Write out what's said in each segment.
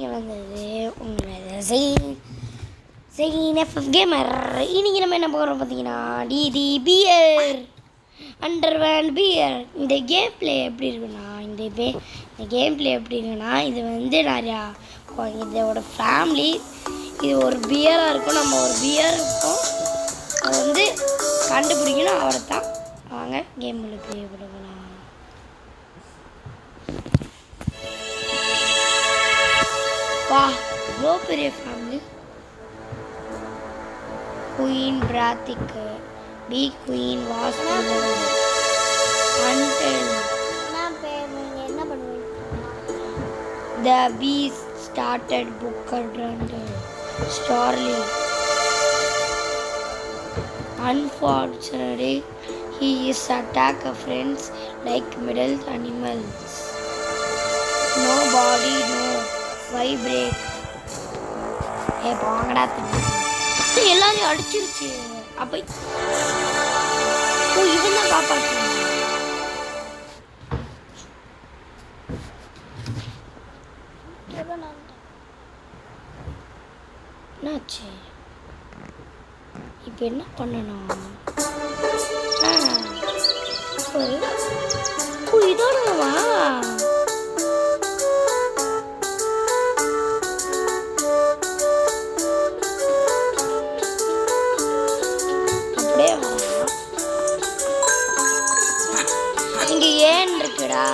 வந்தது உங்களோட கேமர். இன்னைக்கு நம்ம என்ன போகிறோம் பார்த்தீங்கன்னா, டிடி பியர் அண்டர்வேண்ட் பியர். இந்த கேம் பிளே எப்படி இருக்குன்னா, இந்த கேம் பிளே எப்படி இருக்குன்னா, இது வந்து நிறையா இதோட ஃபேமிலி, இது ஒரு பியராக இருக்கும். நம்ம ஒரு பியர் இருக்கும், அதை வந்து கண்டுபிடிக்கணும். அவரை தான் வாங்க கேம் பிளே கொடுக்கலாம். வா, இவ்வளோ பெரிய ஃபேமிலி. குயின் பிராத்திக்கு பி குயின் வாஸ் என்ன பண்ணுவீங்க? The bee started booker and ஸ்டார்லி. Unfortunately, he is attack friends like middle animals. Nobody knows why break. Bhangra எல்லாரையும் அடிச்சிருச்சு. அப்போ இவன் தான் காப்பாற்று. என்னாச்சு இப்போ? என்ன பண்ணணும்? இதோடவா? அப்படியே இங்க ஏன் இருக்குடா?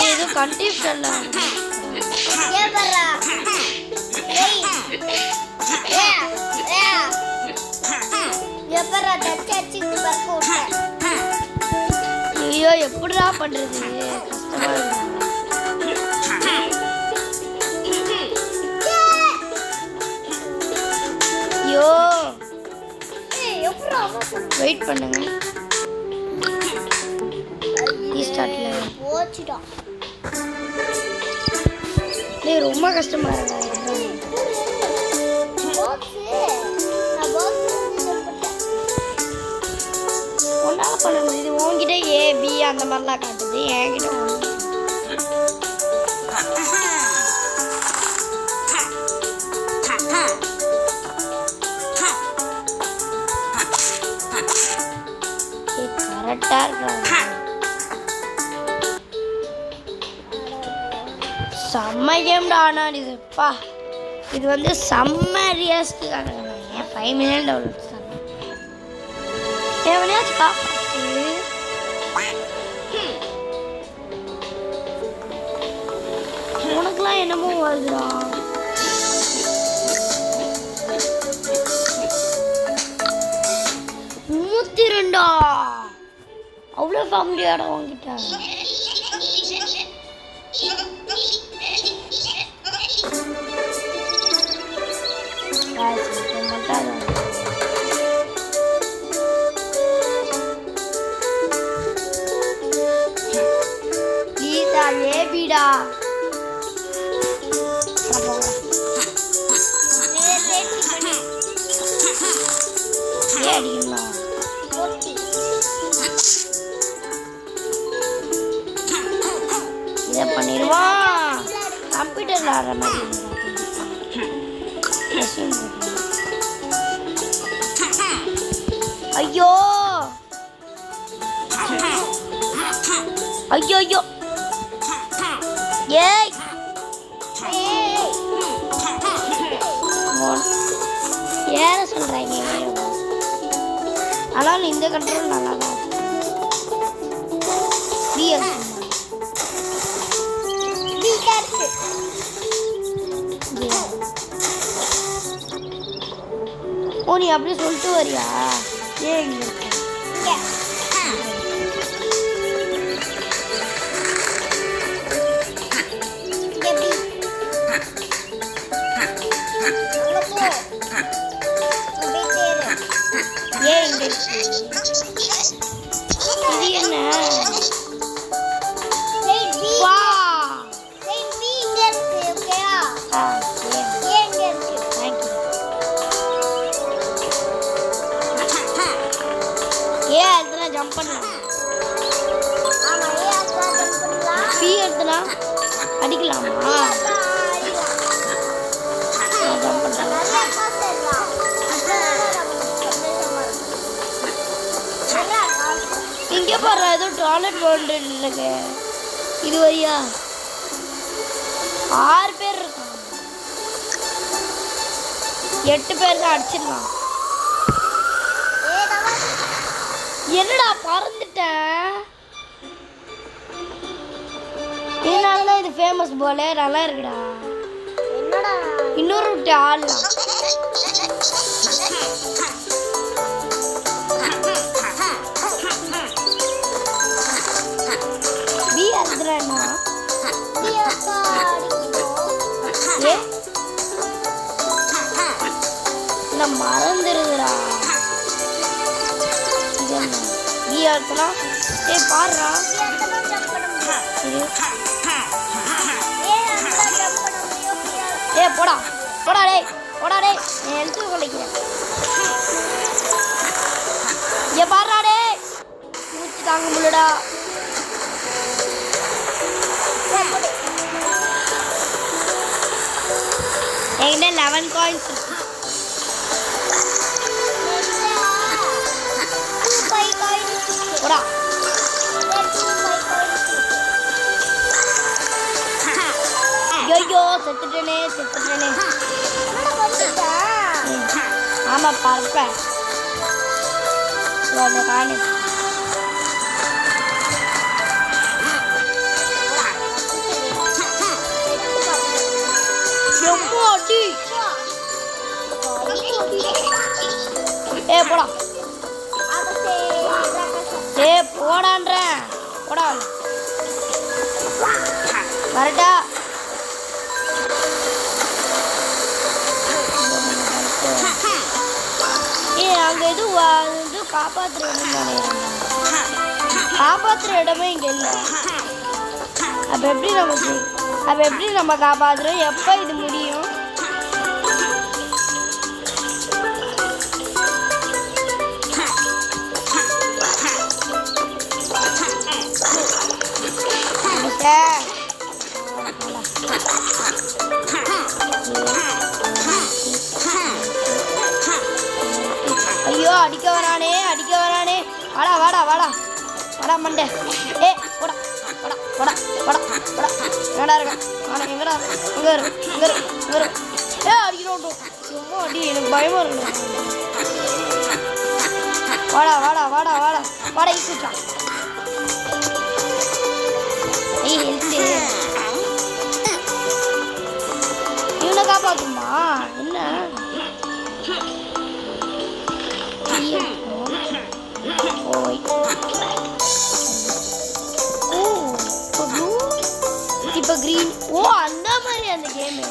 ஏதோ கன்ஃபியூஷன் ஐயோ, எப்படிடா பண்றது? கஷ்டமா இருக்கு. ஐயோ, வெயிட் பண்ணுங்க. ரொம்ப கஷ்டமா இருக்கு. ஒன்னால பண்ண முடியுது. உன்கிட்ட ஏ பி அந்த மாதிரிலாம் காட்டுது, என்கிட்ட கரெக்டா இருக்காங்க. செம்ம கேம்டா. ஆனால் இதுப்பா, இது வந்து செம்ம ரியாஸ்டுக்காக ஏன் 5 மில்லியன் டவுன்லோட்ஸ் தான். எவனையாச்சும் காப்பாற்று. உனக்குலாம் என்னமோ வருதுடா. மூத்திரண்டா, அவ்வளோ ஃபேமிலியாடா வாங்கிட்டா. ஏபிடா இதை பண்ணிடுவான். கம்ப்யூட்டர்ல ஆடுற மாதிரி. ஐயோ ஐயோ ஐயோ, ஏய் ஏற சொல்றாங்க. ஆனாலும் இந்த கண்ட்ரோல் நல்லா தான். ஓ, நீ அப்படியே சொல்லிட்டு வரியா? ஏன் இது என்ன? வா, ஜம்ப் பண்ணலாம். பி எடுத்துனா அடிக்கலாமா? ஜம்ப் பண்ணலாம். இங்கே பாரு ஏதோ டாய்லெட் பவுண்டரி இருக்கு. இது வரியா 6 பேர் இருக்காங்க. 8 பேர் தான் அடிச்சிடலாம். என்னடா பறந்துட்டேன். இதனாலதான் இது ஃபேமஸ் போல. நல்லா இருக்குடா. என்னடா இன்னொரு விட்டு ஆடலாம். பி அழுதுறேன்னா ஏ நான் மறந்துடுதுடா. இது என்ன பி அழுத்தனா? ஏ பாடுறா. ஏ போடா போடா டே போடா டே. நான் எழுத்து கொலைக்கிறேன். ஏ பாடுறா டே. மூச்சு தாங்க முடியலடா. என்கிட்ட 11 காயின்ஸ் இருக்கு. போடா ஐயோ செத்துட்டேனே. ஆமா பறப்பேன். காணு எம்மாடி. ஏ போடா. ஏ போடான்றேன். போடா வரட்டா. ஏ அங்க இது காப்பாத்துற இடம். காப்பாத்துற இடமே இங்க இல்லை. அப்ப எப்படி நம்ம காப்பாத்துறோம்? எப்ப இது முடியும்? ஐயோ அடிக்க வரானே. வாடா வாடா வாடா வாடா மண்டே. ஏ போடா போடா போடா போடா போடா. எங்கடா இருக்க? எங்கடா இரு. ஏ அடிக்கணும். சும்மா அடி. எனக்கு பயமா இருக்கு. வாடா வாடா வாடா வாடா வாடா. இக்குச்சா ஏய் ஹெல்த்து. இவனை காப்பாத்துமா என்ன? இப்ப கிரீன். ஓ அந்த மாதிரி அந்த கேமு.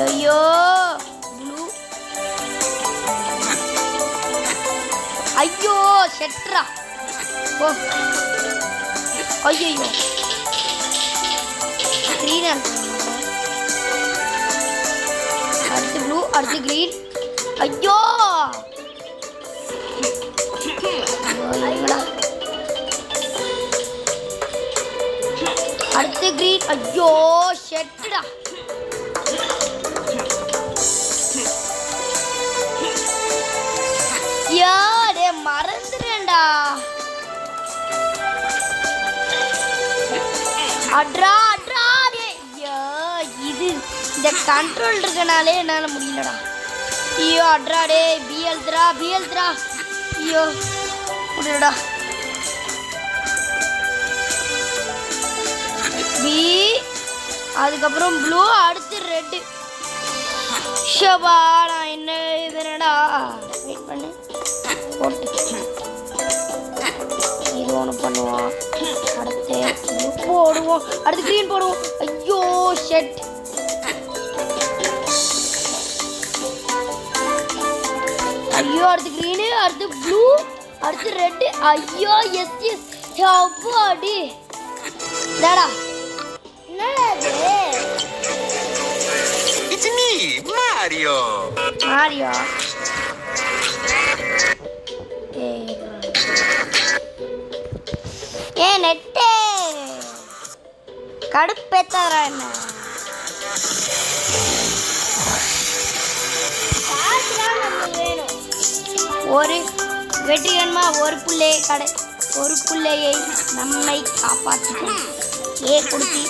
ஐயோ ப்ளூ. ஐயோ செட்ரா. ஓ ஐயோ கிரீன். அடுத்து ப்ளூ அடுத்து கிரீன். ஐயோ அடுத்து கிரீன். ஐயோ ஷெட்டுடா. யாடே மறந்துறேன்டா. அட்ரா அட்ரா டே. இது இந்த கண்ட்ரோல் இருக்கனாலே என்னால முடியலடா. ஐயோ அட்ரா டே. பி எழுதுறா. ஐயோ முடியலடா. பி அதுக்கப்புறம் ப்ளூ அடுத்து ரெட்டு. ஷபா நான் என்ன இதுனடா. வெயிட் பண்ணு போட்டு இது ஒன்று பண்ணுவோம். அடுத்து போடுவோம். அடுத்து கிரீன் போடுவோம். ஐயோ ஷெட். ஐயோ அடுத்து கிரீனு அடுத்து ப்ளூ அடுத்து ரெட்டு. ஐயோ எஸ் அடி. என்னடா இது? It's me, Max. Mario. Mario. நெட்டே கடுப்பேத்தாரா என்ன ஒரு வெற்றிகரமா ஒரு புள்ளையை நம்மை காப்பாற்றிட்டோம். ஏ குடுத்தி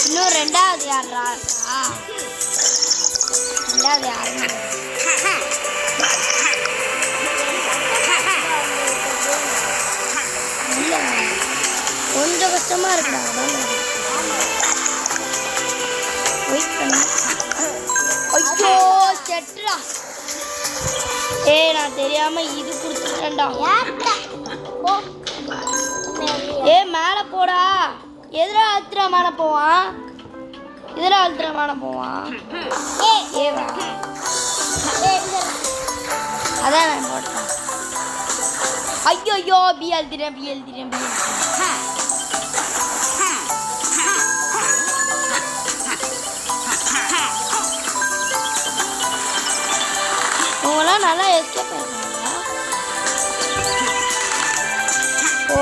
இன்னும் ரெண்டாவது யாரா? ரெண்டாவது யாருன்னு இல்லை, கொஞ்சம் கஷ்டமா இருக்குடா. வெயிட் பண்ண. ஐயோ செட்ரா. நான் தெரியாம இது கொடுத்துட்டேன்டா. மேல போடா. எதிரா அழுத்துற மேல போவான். ஏவா அதான் நான் போட்டேன். ஐயோ பி எழுதிட்டேன். உங்களாம் நல்லா எஸ்கேப் ஆயிருக்காங்க.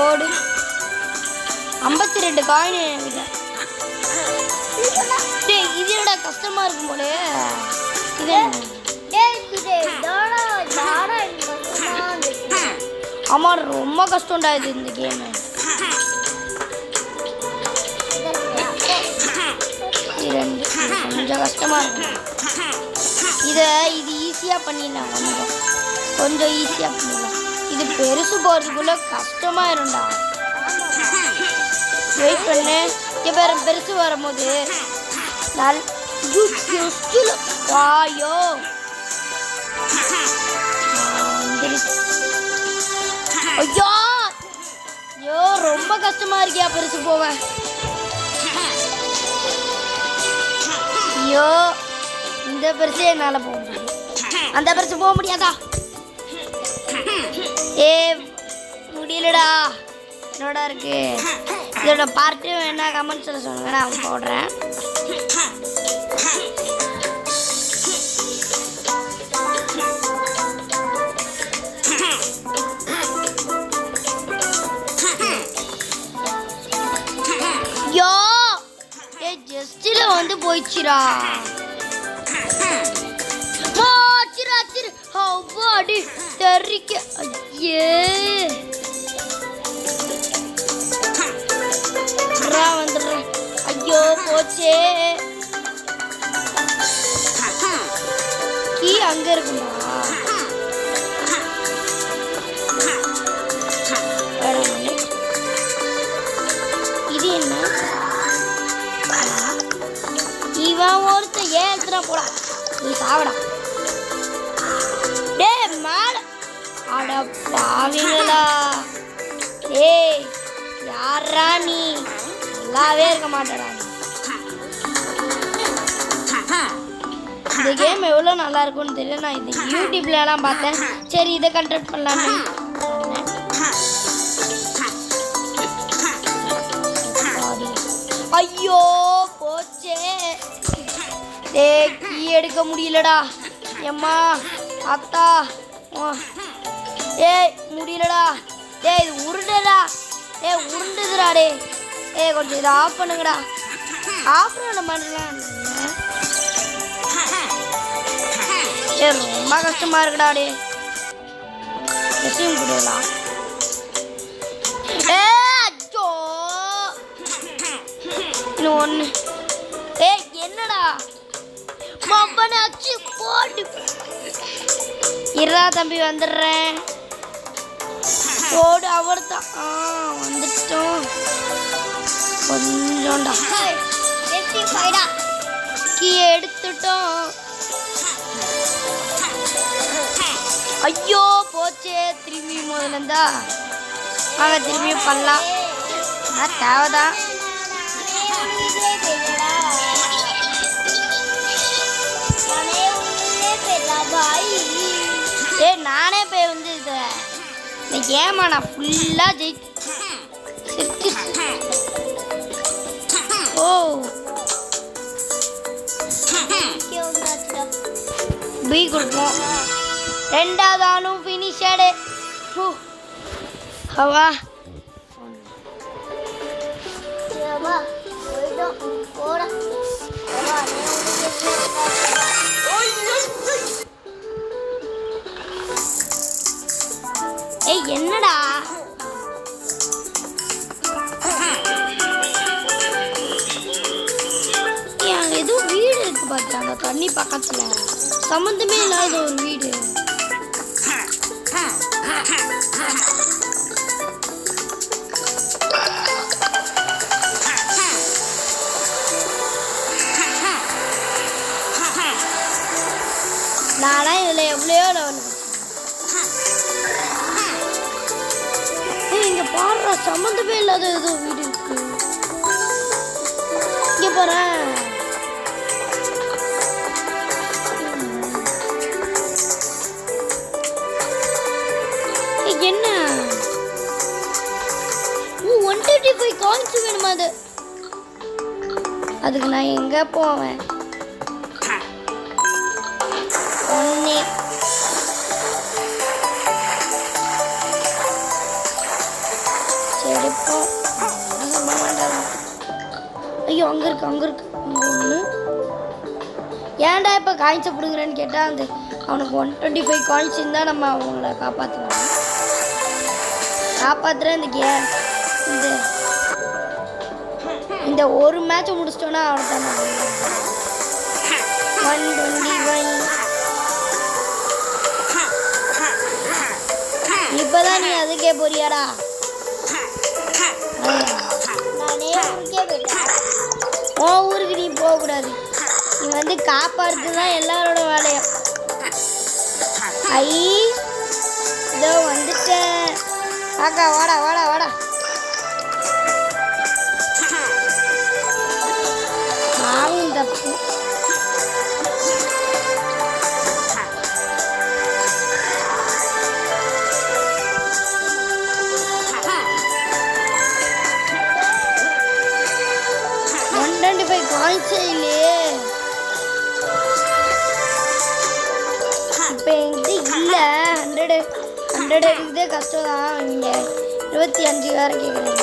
ஓடு 52 காயின் விட. இதோட கஷ்டமா இருக்கும் போல. ஆமா ரொம்ப கஷ்டம்டா இது இந்த கேம். கொஞ்சம் கஷ்டமா இருக்கும். இது ஈஸியா பண்ணிடலாம். கொஞ்சம் ஈஸியா பண்ணிடலாம். இது பெருசு போறதுக்குள்ள கஷ்டமாயிரும்டா. வெயிட் பண்ணு. பெருசு வரும்போது வாயோ ஐயோ ரொம்ப கஷ்டமா இருக்கியா பெருசு போவேன். ஐயோ இந்த பெருசு என்னால போக முடியாது. அந்த பெருசு போக முடியாதா? முடியலடா. என்னோட இருக்கு. இதோட பார்ட்டு வேணா கமெண்ட்ஸ்ல சொல்லுங்க, நான் போடுறேன். ஜஸ்ட்ல வந்து போயிடுச்சுடா. அடி தெரிக்க. ஐயே வந்துடுறேன். ஐயோ போச்சே. கீ அங்க இருக்குமா? இது என்ன? இவன் ஒருத்த ஏத்துறா போடா. நீ சாவடா. டே மேல. அட பாவிங்களா. ஏய் யாரா நீ? நல்லாவே இருக்க மாட்டேடா. இந்த கேம் எவ்வளோ நல்லா இருக்கும்னு தெரியல. நான் இது யூடியூப்லலாம் பார்த்தேன். சரி இதை கண்டக்ட் பண்ணலான்னு. ஐயோ போச்சே. கீ எடுக்க முடியலடா. எம்மா அத்தா. முடியலடா. இது உருண்டடா. உருண்டுதுடா. கொஞ்சம் இதை ஆஃப் பண்ணுங்கடா. ஆஃப் பண்ண மாட்டேன். ரொம்ப கஷ்டமா இருக்குடா. ரெசியூம் கொடுக்கலாம். அச்சோ இன்னும் ஒன்று. என்னடா மப்பனாச்சு போட்டு. இருடா தம்பி வந்துடுறேன். போடு. அவர் தான் வந்துட்டோம். கொஞ்சோண்டா கீ எடுத்துட்டோம். ஐயோ போச்சே. திரும்பி முதல்ல இருந்தா வாங்க திரும்பி பண்ணலாம். தேவைதான். ஏய் நானே போய் வந்து இந்த கேமை நான் ஃபுல்லாக ஜெயிச்சு ஓ பி கொடுப்போம். ரெண்டாவது ஆளும் ஃபினிஷடு. ஹவா ஏய் என்னடா ஏதோ வீடு இருக்கு பார்த்தா அந்த தண்ணி பக்கத்துல சம்மந்தமே இல்லாத ஒரு வீடு. நானா இதுல எவ்வளோ லெவல் இங்க பாடுற சம்மந்தமே இல்லாத ஏதோ வீடு இருக்கு. இங்க போறேன் என்ன 135 காயின்ஸ் வேணுமா? அதுக்கு நான் எங்க போவேன்? ஒன்னே சரிப்போம். ஐயோ அங்க இருக்கு அங்க ஒன்று. ஏன்டா இப்போ காயின்ஸை பிடுங்குறேன்னு கேட்டால் அந்த அவனுக்கு 125 காயின்ஸ் இருந்தால் நம்ம அவங்கள காப்பாற்றலாம். காப்பாற்றுறேன் இந்த ஒரு மேட்சை முடிச்சிட்டோன்னா அவனை தான் 121. இப்போதான் நீ அதுக்கே போறியாடா? நானே ஊருக்கே போயிட்டேன். உன் ஊருக்கு நீ போகக்கூடாது. நீ வந்து காப்பாற்று தான் எல்லாரோட வேலையும். ஐ இதோ வந்துட்டேன். காக்கா வாடா வாடா வாடா. ஆவும் தப்பு. காயின்ஸே இல்லையே. இப்போ என்கிட்ட இல்லை. 100 எடுக்கிறதே கஷ்டம் தான். நீங்கள் 25 வேறு கேட்குறீங்க.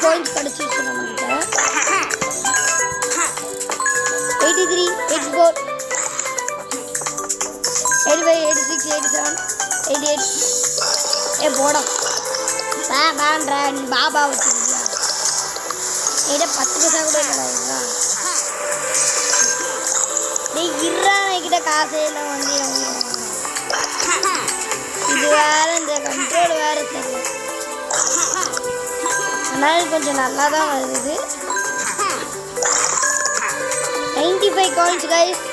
coins கிடைச்சிருச்சு நம்மகிட்ட. 83, 84, 85, 86, 87, 88. ஏ போடா வேண்டாம்டா, நீ பாபா வச்சுருக்கியா? என்கிட்ட 10 பைசா கூட இல்லைடா. நீ இருறா, என்கிட்ட காசே இல்லை. வந்து இது வேற, இந்த கண்ட்ரோல் வேற தெரியல. ஆனால் கொஞ்சம் நல்லா தான் வருது. 95 காயின்ஸ் கைஸ்.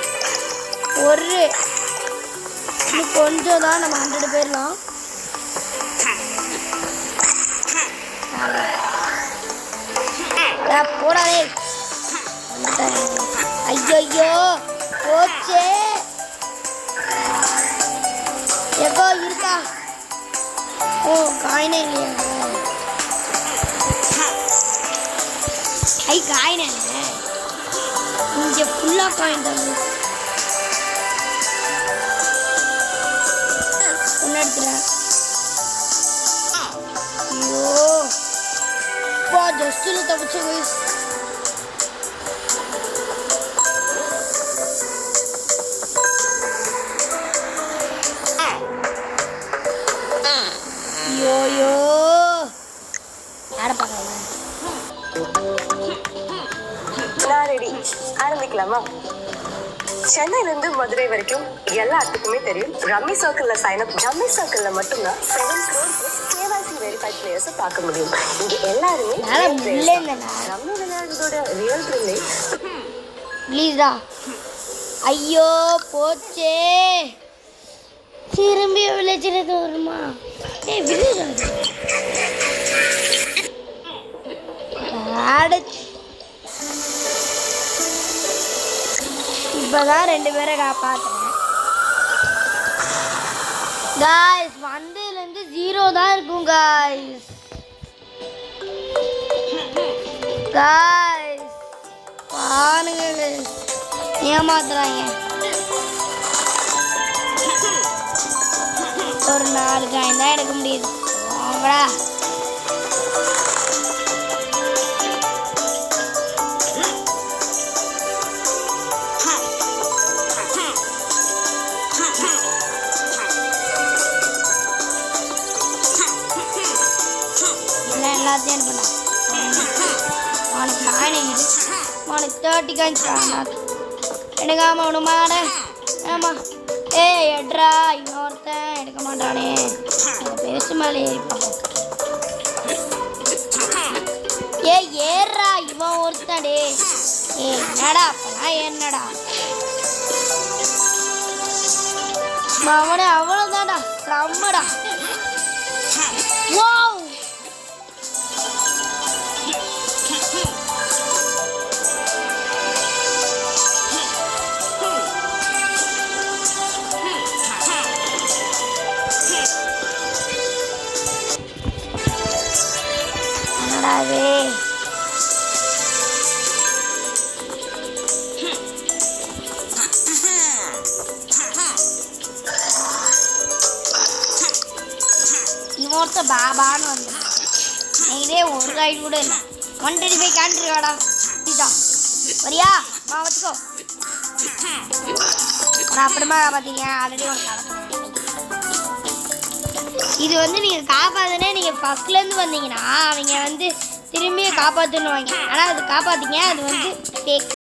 இன்னும் கொஞ்சம் தான், நம்ம 100 போயிடலாம். போடாதே. ஐயோ போச்சே. எப்போ இருக்கா? ஓ காயினே இல்லையா? ஐ காயினே இங்கே ஃபுல்லாக காயின் தான். ஒன்று எடுத்துறேன். ஐயோ பா, ஜஸ்டில் தப்பிச்ச கைஸ். ஐயோ யாரை பார்க்கலாம்? ரெடி, ஆரம்பிக்கலாமா? சென்னையில இருந்து மதுரை வரைக்கும் எல்லாத்துக்குமே தெரியும் ரம்மி சர்க்கிள்ல சைன் அப். ரம்மி சர்க்கிள்ல மட்டும்தான் 7 crore KYC வெரிஃபைட் பிளேயர்ஸ் பார்க்க முடியும். இங்க எல்லாருமே ரம்மி விளையாடுறதோட ரியல் த்ரில்லே ப்ளீஸ்டா. ஐயோ போச்சே, திரும்பி விளைச்சது வருமா? இப்பதான் 2 பேரை காப்பாத்துறேன். காய்ஸ் வந்ததுலேருந்து 0 தான் இருக்கும் காய்ஸ். காய்ஸ் பாருங்க, ஏமாத்துறாங்க. ஒரு 4 காயின் தான் எடுக்க முடியுது. வாங்கடா. எல்லாத்தையும் எடுப்பா. அவனுக்கு காயின் அவனுக்கு 30 காயின்ஸ் எடுக்காம விடுமாட. ஆமா எட்ரா, இன்னொருத்தன் எடுக்க மாட்டானே. பெருசு மேலே ஏறிப்பான். ஏறா இவன் ஒருத்தடே. என்னடா அப்பனா என்னடா அவனே அவ்வளோதான்டா. செம்மடா. வாவ் என்னடாவே. இன்னொருத்த பாபான்னு வந்து இதே ஒரு காயின் கூட இல்லை. 125 கேண்ட்ரி வாடா. இதுதான் வரியா மா வச்சுக்கோ. நான் அப்புறமா பார்த்தீங்க ஆல்ரெடி ஒன்று கலக்கிறேன். இது வந்து நீங்கள் காப்பாற்றுனே, நீங்கள் ஃபஸ்ட்லேருந்து வந்தீங்கன்னா அவங்க வந்து திரும்பியும் காப்பாற்றுன்னுவாங்க. ஆனால் அது காப்பாற்றிங்க, அது வந்து ஃபேக்.